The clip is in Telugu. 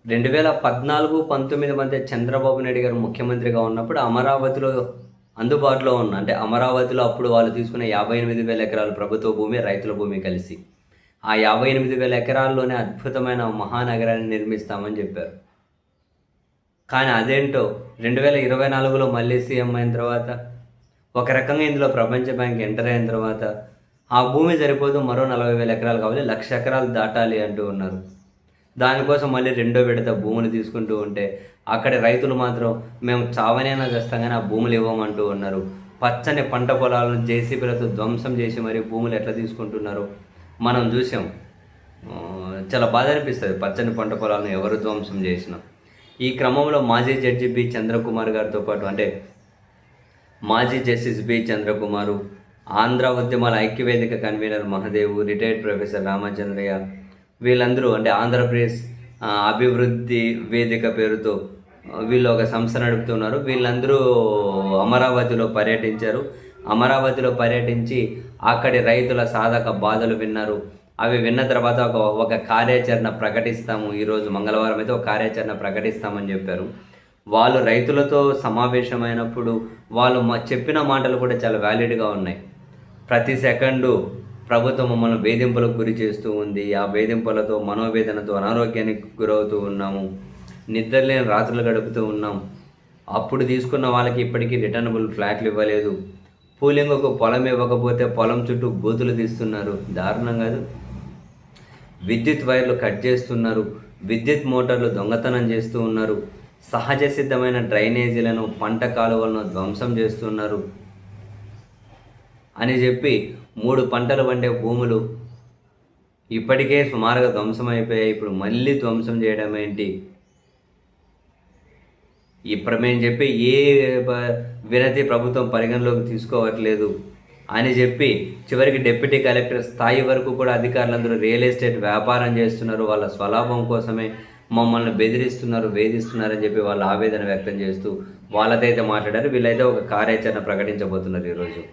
2014, 19 మధ్య చంద్రబాబు నాయుడు గారు ముఖ్యమంత్రిగా ఉన్నప్పుడు అమరావతిలో అందుబాటులో ఉన్న అంటే అమరావతిలో అప్పుడు వాళ్ళు తీసుకున్న 58,000 ఎకరాలు ప్రభుత్వ భూమి, రైతుల భూమి కలిసి. ఆ 58,000 ఎకరాల్లోనే అద్భుతమైన మహానగరాన్ని నిర్మిస్తామని చెప్పారు. కానీ అదేంటో 2024లో మళ్ళీ సీఎం అయిన తర్వాత, ఒక రకంగా ఇందులో ప్రపంచ బ్యాంక్ ఎంటర్ అయిన తర్వాత, ఆ భూమి సరిపోదు మరో 40,000 ఎకరాలు కావాలి, 1,00,000 ఎకరాలు దాటాలి అంటూ ఉన్నారు. దానికోసం మళ్ళీ రెండో విడత భూములు తీసుకుంటూ ఉంటే, అక్కడి రైతులు మాత్రం మేము చావనైనా చేస్తాం కానీ ఆ భూములు ఇవ్వమంటూ ఉన్నారు. పచ్చని పంట పొలాలను జేసీబీలతో ధ్వంసం చేసి మరి భూములు ఎట్లా తీసుకుంటున్నారో మనం చూసాం. చాలా బాధ అనిపిస్తుంది పచ్చని పంట పొలాలను ఎవరు ధ్వంసం చేసినా. ఈ క్రమంలో మాజీ జడ్జి బి చంద్రకుమార్ గారితో పాటు అంటే మాజీ జస్టిస్ బి చంద్రకుమారు, ఆంధ్ర ఉద్యమాల ఐక్యవేదిక కన్వీనర్ మహదేవు, రిటైర్డ్ ప్రొఫెసర్ రామచంద్రయ్య, వీళ్ళందరూ అంటే ఆంధ్రప్రదేశ్ అభివృద్ధి వేదిక పేరుతో వీళ్ళు ఒక సంస్థ నడుపుతున్నారు. వీళ్ళందరూ అమరావతిలో పర్యటించారు. అమరావతిలో పర్యటించి అక్కడి రైతుల సాధక బాధలు విన్నారు. అవి విన్న తర్వాత ఒక కార్యాచరణ ప్రకటిస్తాము, ఈరోజు మంగళవారం అయితే ఒక కార్యాచరణ ప్రకటిస్తామని చెప్పారు. వాళ్ళు రైతులతో సమావేశమైనప్పుడు వాళ్ళు చెప్పిన మాటలు కూడా చాలా వ్యాలిడ్గా ఉన్నాయి. ప్రతి సెకండు ప్రభుత్వం మమ్మల్ని వేధింపులకు గురి చేస్తూ ఉంది. ఆ వేధింపులతో మనోవేదనతో అనారోగ్యానికి గురవుతూ ఉన్నాము. నిద్రలేని రాత్రులు గడుపుతూ ఉన్నాం. అప్పుడు తీసుకున్న వాళ్ళకి ఇప్పటికీ రిటర్నబుల్ ఫ్లాట్లు ఇవ్వలేదు. పూలింగ్కు పొలం ఇవ్వకపోతే పొలం చుట్టూ గోతులు తీస్తున్నారు. దారుణం కాదు. విద్యుత్ వైర్లు కట్ చేస్తున్నారు. విద్యుత్ మోటార్లు దొంగతనం చేస్తూ ఉన్నారు. సహజ సిద్ధమైన డ్రైనేజీలను, పంట కాలువలను ధ్వంసం చేస్తున్నారు అని చెప్పి 3 పంటలు పండే భూములు ఇప్పటికే సుమారుగా ధ్వంసమైపోయాయి. ఇప్పుడు మళ్ళీ ధ్వంసం చేయడం ఏంటి? ఇప్పుడు మేము చెప్పి ఏ వినతి ప్రభుత్వం పరిగణలోకి తీసుకోవట్లేదు అని చెప్పి చివరికి డిప్యూటీ కలెక్టర్ స్థాయి వరకు కూడా అధికారులందరూ రియల్ ఎస్టేట్ వ్యాపారం చేస్తున్నారు, వాళ్ళ స్వలాభం కోసమే మమ్మల్ని బెదిరిస్తున్నారు, వేధిస్తున్నారని చెప్పి వాళ్ళ ఆవేదన వ్యక్తం చేస్తూ వాళ్ళతో అయితే మాట్లాడారు. వీళ్ళైతే ఒక కార్యాచరణ ప్రకటించబోతున్నారు ఈరోజు.